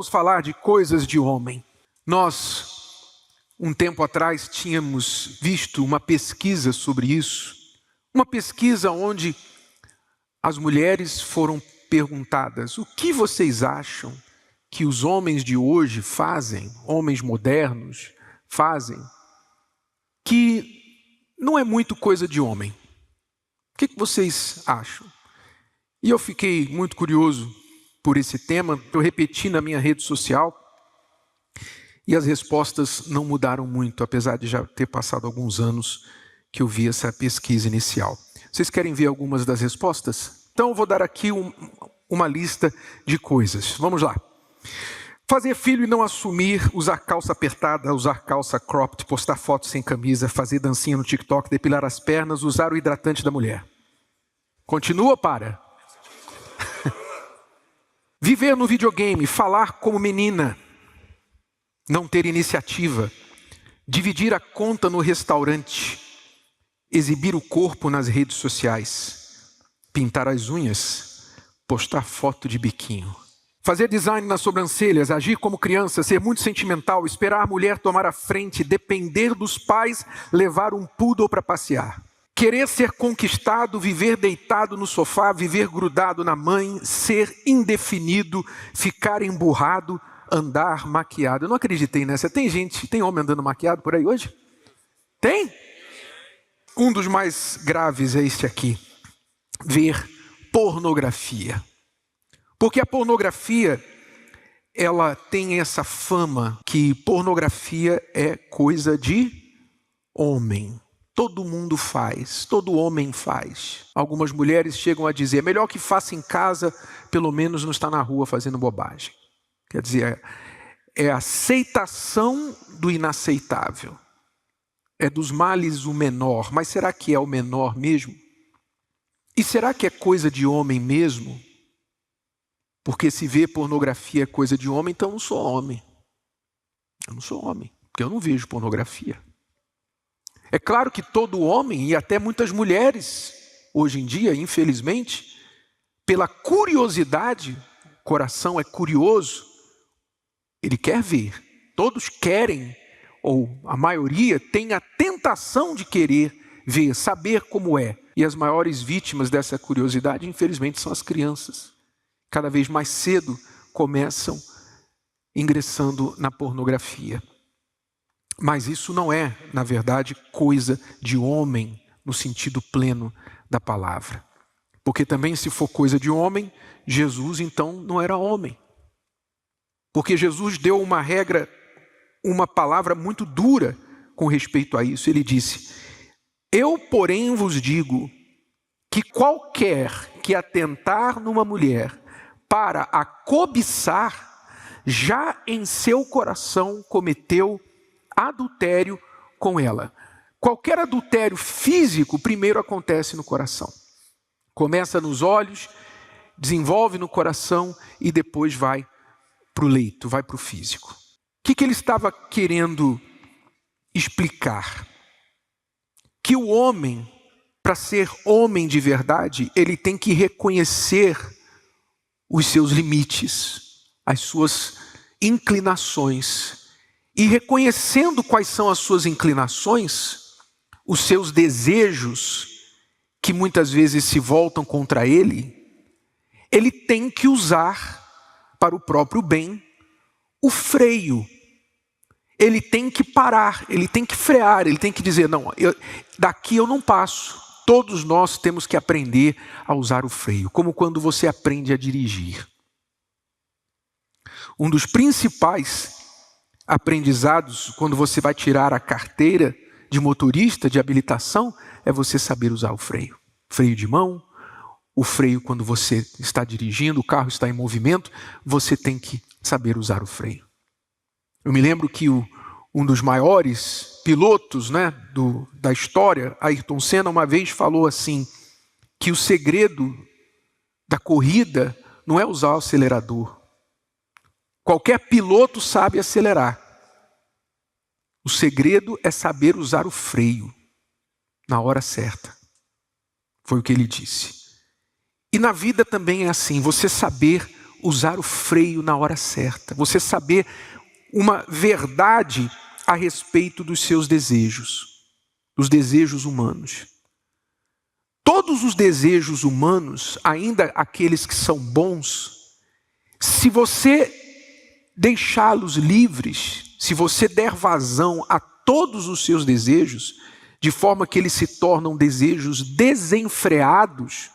Vamos falar de coisas de homem. Nós, um tempo atrás, tínhamos visto uma pesquisa sobre isso. Uma pesquisa onde as mulheres foram perguntadas: o que vocês acham que os homens de hoje fazem, homens modernos fazem, que não é muito coisa de homem? O que vocês acham? E eu fiquei muito curioso por esse tema, eu repeti na minha rede social, e as respostas não mudaram muito, apesar de já ter passado alguns anos que eu vi essa pesquisa inicial. Vocês querem ver algumas das respostas? Então eu vou dar aqui uma lista de coisas. Vamos lá. Fazer filho e não assumir, usar calça apertada, usar calça cropped, postar fotos sem camisa, fazer dancinha no TikTok, depilar as pernas, usar o hidratante da mulher. Continua, para. Viver no videogame, falar como menina, não ter iniciativa, dividir a conta no restaurante, exibir o corpo nas redes sociais, pintar as unhas, postar foto de biquinho, fazer design nas sobrancelhas, agir como criança, ser muito sentimental, esperar a mulher tomar a frente, depender dos pais, levar um poodle para passear. Querer ser conquistado, viver deitado no sofá, viver grudado na mãe, ser indefinido, ficar emburrado, andar maquiado. Eu não acreditei nessa. Tem homem andando maquiado por aí hoje? Tem? Um dos mais graves é este aqui. Ver pornografia. Porque a pornografia, ela tem essa fama que pornografia é coisa de homem. Todo mundo faz, todo homem faz. Algumas mulheres chegam a dizer: é melhor que faça em casa, pelo menos não está na rua fazendo bobagem. Quer dizer, é a aceitação do inaceitável. É dos males o menor, mas será que é o menor mesmo? E será que é coisa de homem mesmo? Porque se vê pornografia é coisa de homem, então eu não sou homem. Eu não sou homem, porque eu não vejo pornografia. É claro que todo homem, e até muitas mulheres, hoje em dia, infelizmente, pela curiosidade, o coração é curioso, ele quer ver. Todos querem, ou a maioria tem a tentação de querer ver, saber como é. E as maiores vítimas dessa curiosidade, infelizmente, são as crianças. Cada vez mais cedo começam ingressando na pornografia. Mas isso não é, na verdade, coisa de homem no sentido pleno da palavra. Porque também, se for coisa de homem, Jesus então não era homem. Porque Jesus deu uma regra, uma palavra muito dura com respeito a isso. Ele disse: eu, porém, vos digo que qualquer que atentar numa mulher para a cobiçar, já em seu coração cometeu adultério com ela. Qualquer adultério físico primeiro acontece no coração. Começa nos olhos, desenvolve no coração e depois vai para o leito, vai para o físico. O que ele estava querendo explicar? Que o homem, para ser homem de verdade, ele tem que reconhecer os seus limites, as suas inclinações. E reconhecendo quais são as suas inclinações, os seus desejos, que muitas vezes se voltam contra ele, ele tem que usar para o próprio bem o freio. Ele tem que parar, ele tem que frear, ele tem que dizer: não, daqui eu não passo. Todos nós temos que aprender a usar o freio, como quando você aprende a dirigir. Um dos principais aprendizados quando você vai tirar a carteira de motorista, de habilitação, é você saber usar o freio. Freio de mão, o freio quando você está dirigindo, o carro está em movimento, você tem que saber usar o freio. Eu me lembro que um dos maiores pilotos, da história, Ayrton Senna, uma vez falou assim, que o segredo da corrida não é usar o acelerador. Qualquer piloto sabe acelerar. O segredo é saber usar o freio na hora certa. Foi o que ele disse. E na vida também é assim, você saber usar o freio na hora certa, você saber uma verdade a respeito dos seus desejos, dos desejos humanos. Todos os desejos humanos, ainda aqueles que são bons, se você deixá-los livres, se você der vazão a todos os seus desejos, de forma que eles se tornam desejos desenfreados,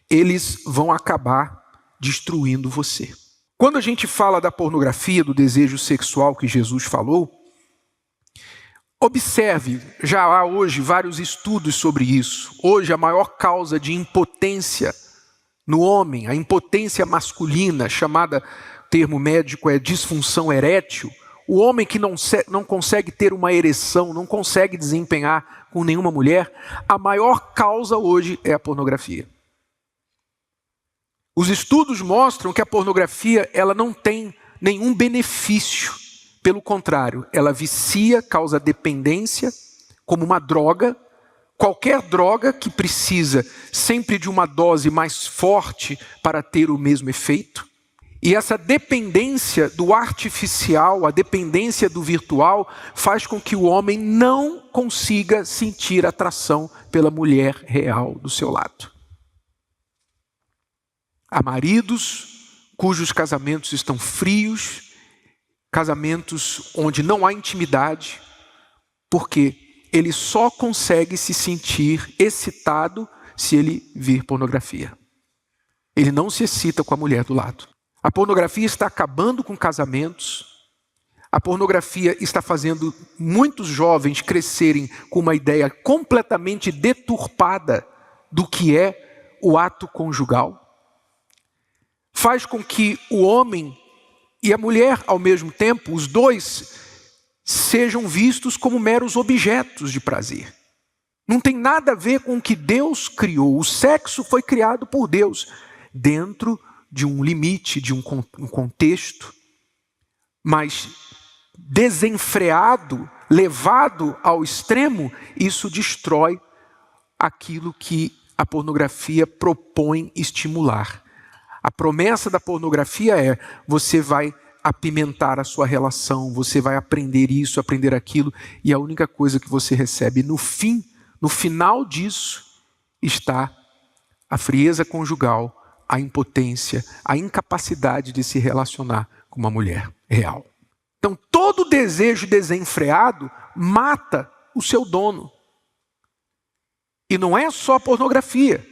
eles vão acabar destruindo você. Quando a gente fala da pornografia, do desejo sexual que Jesus falou, observe, já há hoje vários estudos sobre isso. Hoje a maior causa de impotência no homem, a impotência masculina, chamada, o termo médico é disfunção erétil, o homem que não consegue ter uma ereção, não consegue desempenhar com nenhuma mulher, a maior causa hoje é a pornografia. Os estudos mostram que a pornografia ela não tem nenhum benefício. Pelo contrário, ela vicia, causa dependência, como uma droga. Qualquer droga que precisa sempre de uma dose mais forte para ter o mesmo efeito. E essa dependência do artificial, a dependência do virtual, faz com que o homem não consiga sentir atração pela mulher real do seu lado. Há maridos cujos casamentos estão frios, casamentos onde não há intimidade, porque ele só consegue se sentir excitado se ele vir pornografia. Ele não se excita com a mulher do lado. A pornografia está acabando com casamentos. A pornografia está fazendo muitos jovens crescerem com uma ideia completamente deturpada do que é o ato conjugal. Faz com que o homem e a mulher, ao mesmo tempo, os dois, sejam vistos como meros objetos de prazer. Não tem nada a ver com o que Deus criou. O sexo foi criado por Deus, dentro de um limite, de um contexto, mas desenfreado, levado ao extremo, isso destrói aquilo que a pornografia propõe estimular. A promessa da pornografia é: você vai apimentar a sua relação, você vai aprender isso, aprender aquilo, e a única coisa que você recebe no final disso, está a frieza conjugal, a impotência, a incapacidade de se relacionar com uma mulher real. Então, todo desejo desenfreado mata o seu dono. E não é só a pornografia.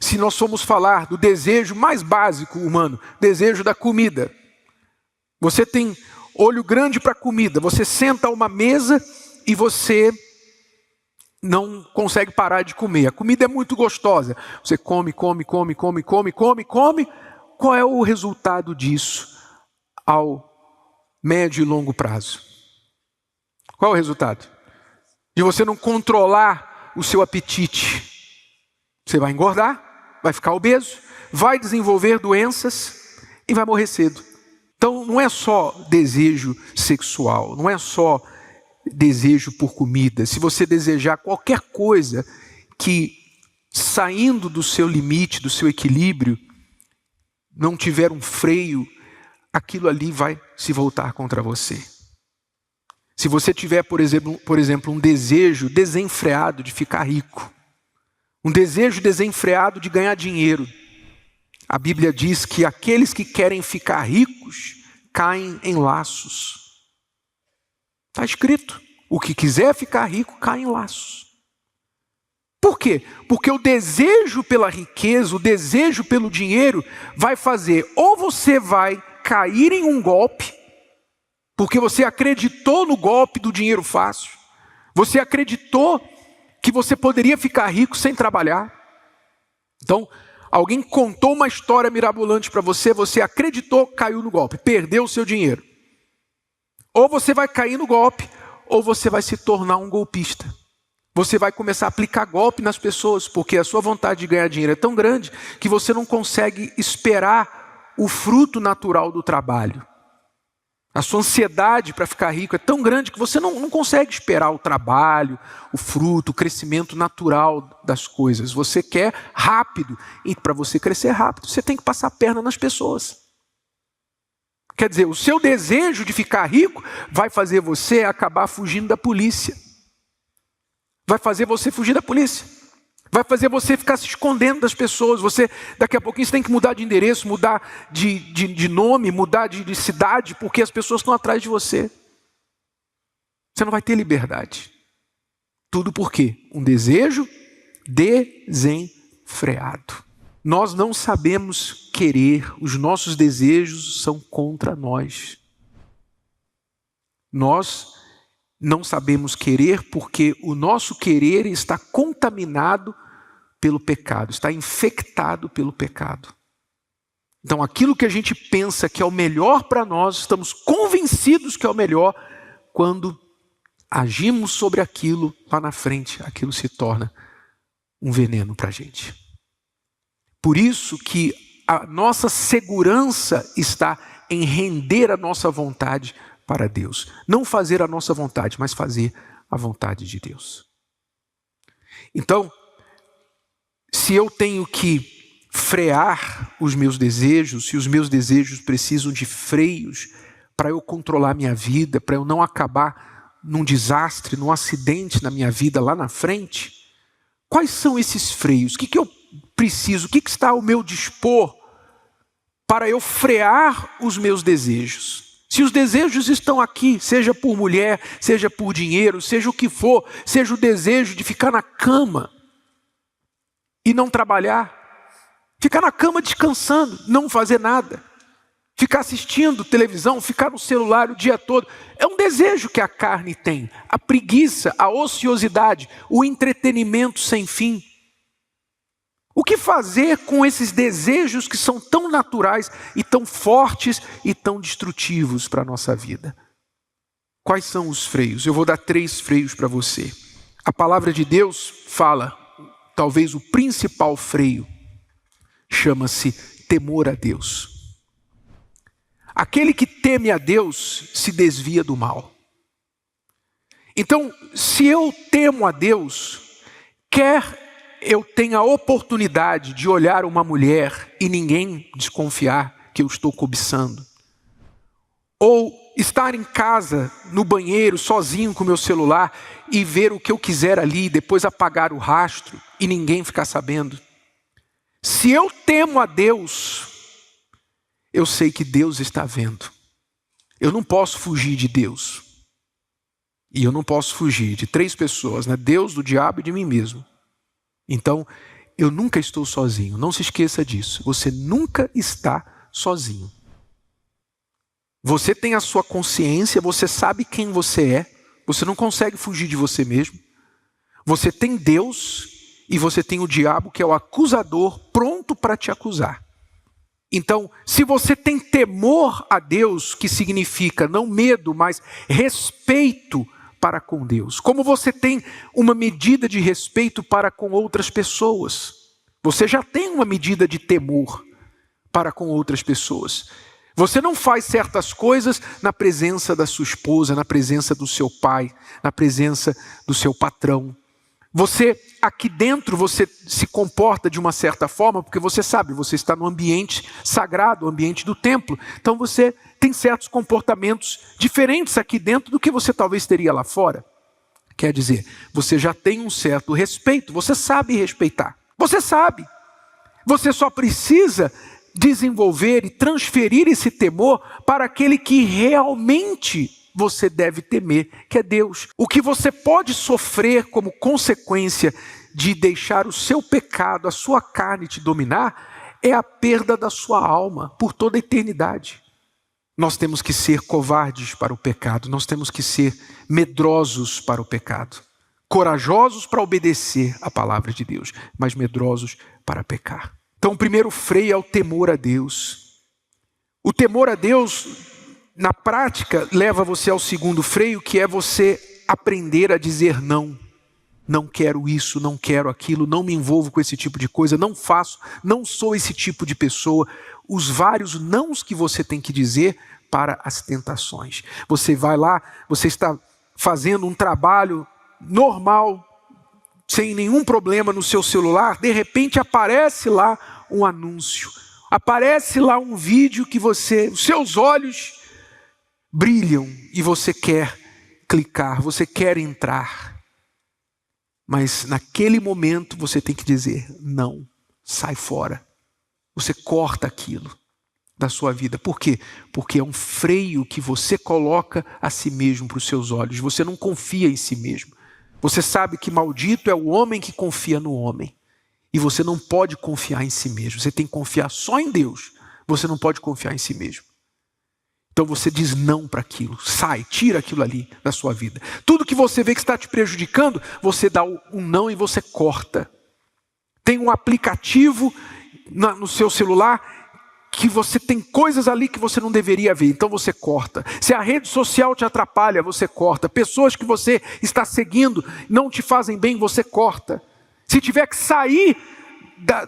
Se nós formos falar do desejo mais básico humano, desejo da comida. Você tem olho grande para comida, você senta a uma mesa e você não consegue parar de comer. A comida é muito gostosa. Você come. Qual é o resultado disso ao médio e longo prazo? Qual é o resultado? De você não controlar o seu apetite. Você vai engordar, vai ficar obeso, vai desenvolver doenças e vai morrer cedo. Então não é só desejo sexual, não é só desejo por comida. Se você desejar qualquer coisa que, saindo do seu limite, do seu equilíbrio, não tiver um freio, aquilo ali vai se voltar contra você. Se você tiver, por exemplo, um desejo desenfreado de ficar rico, um desejo desenfreado de ganhar dinheiro, a Bíblia diz que aqueles que querem ficar ricos caem em laços. Está escrito: o que quiser ficar rico cai em laços. Por quê? Porque o desejo pela riqueza, o desejo pelo dinheiro vai fazer, ou você vai cair em um golpe, porque você acreditou no golpe do dinheiro fácil, você acreditou que você poderia ficar rico sem trabalhar. Então, alguém contou uma história mirabolante para você, você acreditou, caiu no golpe, perdeu o seu dinheiro. Ou você vai cair no golpe, ou você vai se tornar um golpista. Você vai começar a aplicar golpe nas pessoas, porque a sua vontade de ganhar dinheiro é tão grande que você não consegue esperar o fruto natural do trabalho. A sua ansiedade para ficar rico é tão grande que você não consegue esperar o trabalho, o fruto, o crescimento natural das coisas. Você quer rápido. E para você crescer rápido, você tem que passar a perna nas pessoas. Quer dizer, o seu desejo de ficar rico vai fazer você acabar fugindo da polícia. Vai fazer você fugir da polícia. Vai fazer você ficar se escondendo das pessoas. Daqui a pouquinho você tem que mudar de endereço, mudar de nome, mudar de cidade, porque as pessoas estão atrás de você. Você não vai ter liberdade. Tudo por quê? Um desejo desenfreado. Nós não sabemos querer, os nossos desejos são contra nós. Nós não sabemos querer porque o nosso querer está contaminado pelo pecado, está infectado pelo pecado. Então aquilo que a gente pensa que é o melhor para nós, estamos convencidos que é o melhor, quando agimos sobre aquilo, lá na frente, aquilo se torna um veneno para a gente. Por isso que a nossa segurança está em render a nossa vontade para Deus. Não fazer a nossa vontade, mas fazer a vontade de Deus. Então, se eu tenho que frear os meus desejos, se os meus desejos precisam de freios para eu controlar minha vida, para eu não acabar num desastre, num acidente na minha vida lá na frente, quais são esses freios? O que eu preciso? O que está ao meu dispor para eu frear os meus desejos? Se os desejos estão aqui, seja por mulher, seja por dinheiro, seja o que for, seja o desejo de ficar na cama e não trabalhar, ficar na cama descansando, não fazer nada, ficar assistindo televisão, ficar no celular o dia todo, é um desejo que a carne tem, a preguiça, a ociosidade, o entretenimento sem fim. O que fazer com esses desejos que são tão naturais e tão fortes e tão destrutivos para a nossa vida? Quais são os freios? Eu vou dar 3 freios para você. A palavra de Deus fala, talvez o principal freio, chama-se temor a Deus. Aquele que teme a Deus se desvia do mal. Então, se eu temo a Deus, quer eu tenho a oportunidade de olhar uma mulher e ninguém desconfiar que eu estou cobiçando, ou estar em casa, no banheiro, sozinho com meu celular e ver o que eu quiser ali, depois apagar o rastro e ninguém ficar sabendo. Se eu temo a Deus, eu sei que Deus está vendo. Eu não posso fugir de Deus. E eu não posso fugir de 3 pessoas, né? Deus, do diabo e de mim mesmo. Então, eu nunca estou sozinho. Não se esqueça disso. Você nunca está sozinho. Você tem a sua consciência, você sabe quem você é. Você não consegue fugir de você mesmo. Você tem Deus e você tem o diabo, que é o acusador, pronto para te acusar. Então, se você tem temor a Deus, que significa não medo, mas respeito para com Deus, como você tem uma medida de respeito para com outras pessoas, você já tem uma medida de temor para com outras pessoas. Você não faz certas coisas na presença da sua esposa, na presença do seu pai, na presença do seu patrão. Você, aqui dentro, você se comporta de uma certa forma, porque você sabe, você está no ambiente sagrado, o ambiente do templo. Então você tem certos comportamentos diferentes aqui dentro do que você talvez teria lá fora. Quer dizer, você já tem um certo respeito, você sabe respeitar. Você sabe. Você só precisa desenvolver e transferir esse temor para aquele que realmente você deve temer, que é Deus. O que você pode sofrer como consequência de deixar o seu pecado, a sua carne te dominar, é a perda da sua alma por toda a eternidade. Nós temos que ser covardes para o pecado, nós temos que ser medrosos para o pecado. Corajosos para obedecer a palavra de Deus, mas medrosos para pecar. Então o primeiro freio é o temor a Deus. O temor a Deus, na prática, leva você ao segundo freio, que é você aprender a dizer não. Não quero isso, não quero aquilo, não me envolvo com esse tipo de coisa, não faço, não sou esse tipo de pessoa. Os vários nãos que você tem que dizer para as tentações. Você vai lá, você está fazendo um trabalho normal, sem nenhum problema no seu celular, de repente aparece lá um anúncio, aparece lá um vídeo que os seus olhos brilham e você quer clicar, você quer entrar. Mas naquele momento você tem que dizer, não, sai fora. Você corta aquilo da sua vida. Por quê? Porque é um freio que você coloca a si mesmo para os seus olhos. Você não confia em si mesmo. Você sabe que maldito é o homem que confia no homem. E você não pode confiar em si mesmo. Você tem que confiar só em Deus. Você não pode confiar em si mesmo. Então você diz não para aquilo. Sai, tira aquilo ali da sua vida. Tudo que você vê que está te prejudicando, você dá um não e você corta. Tem um aplicativo no seu celular que você tem coisas ali que você não deveria ver, então você corta. Se a rede social te atrapalha, você corta. Pessoas que você está seguindo não te fazem bem, você corta. Se tiver que sair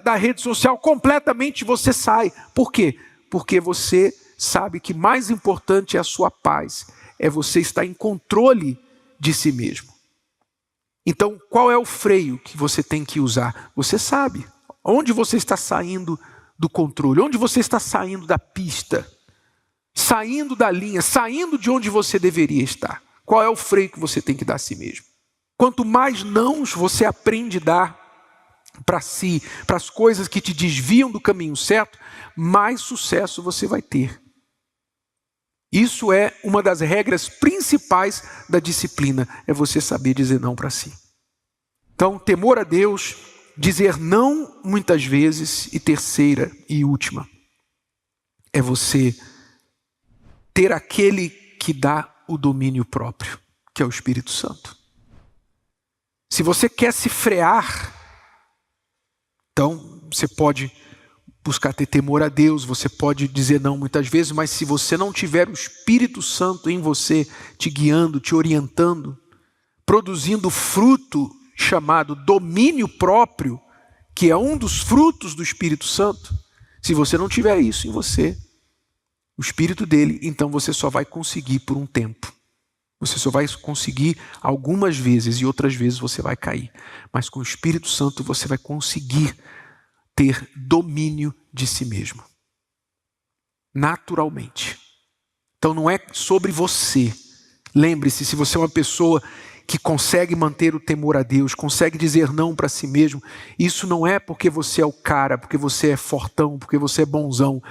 da rede social completamente, você sai. Por quê? Porque você sabe que mais importante é a sua paz, é você estar em controle de si mesmo. Então, qual é o freio que você tem que usar? Você sabe onde você está saindo do controle, onde você está saindo da pista, saindo da linha, saindo de onde você deveria estar. Qual é o freio que você tem que dar a si mesmo? Quanto mais nãos você aprende a dar para si, para as coisas que te desviam do caminho certo, mais sucesso você vai ter. Isso é uma das regras principais da disciplina, é você saber dizer não para si. Então, temor a Deus, dizer não muitas vezes, e terceira e última, é você ter aquele que dá o domínio próprio, que é o Espírito Santo. Se você quer se frear, então você pode buscar ter temor a Deus, você pode dizer não muitas vezes, mas se você não tiver o Espírito Santo em você, te guiando, te orientando, produzindo fruto chamado domínio próprio, que é um dos frutos do Espírito Santo, se você não tiver isso em você, o Espírito dele, então você só vai conseguir por um tempo. Você só vai conseguir algumas vezes e outras vezes você vai cair. Mas com o Espírito Santo você vai conseguir ter domínio de si mesmo. Naturalmente. Então não é sobre você. Lembre-se, se você é uma pessoa que consegue manter o temor a Deus, consegue dizer não para si mesmo, isso não é porque você é o cara, porque você é fortão, porque você é bonzão.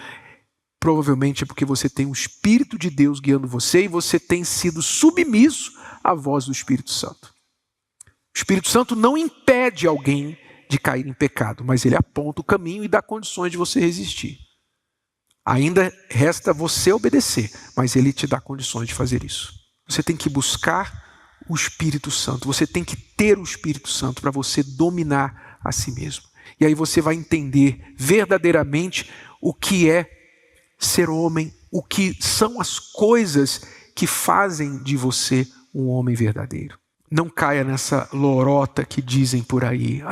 Provavelmente é porque você tem o Espírito de Deus guiando você e você tem sido submisso à voz do Espírito Santo. O Espírito Santo não impede alguém de cair em pecado, mas ele aponta o caminho e dá condições de você resistir. Ainda resta você obedecer, mas ele te dá condições de fazer isso. Você tem que buscar o Espírito Santo, você tem que ter o Espírito Santo para você dominar a si mesmo. E aí você vai entender verdadeiramente o que é ser homem, o que são as coisas que fazem de você um homem verdadeiro. Não caia nessa lorota que dizem por aí,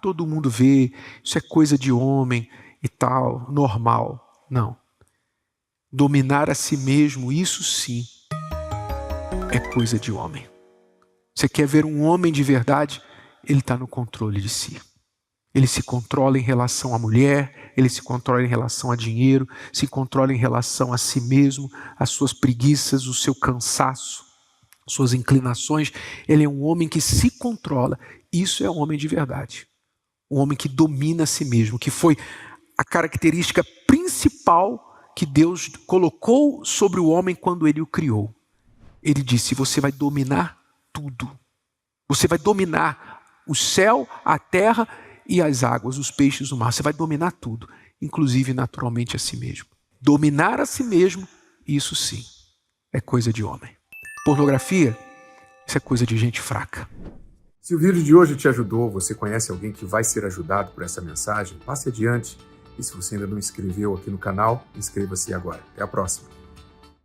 todo mundo vê, isso é coisa de homem e tal, normal. Não. Dominar a si mesmo, isso sim, é coisa de homem. Você quer ver um homem de verdade? Ele está no controle de si. Ele se controla em relação à mulher, ele se controla em relação a dinheiro, se controla em relação a si mesmo, as suas preguiças, o seu cansaço, suas inclinações. Ele é um homem que se controla. Isso é um homem de verdade. Um homem que domina a si mesmo, que foi a característica principal que Deus colocou sobre o homem quando ele o criou. Ele disse, você vai dominar tudo. Você vai dominar o céu, a terra e as águas, os peixes do mar. Você vai dominar tudo, inclusive naturalmente a si mesmo. Dominar a si mesmo, isso sim, é coisa de homem. Pornografia, isso é coisa de gente fraca. Se o vídeo de hoje te ajudou, você conhece alguém que vai ser ajudado por essa mensagem, passe adiante. E se você ainda não se inscreveu aqui no canal, inscreva-se agora. Até a próxima.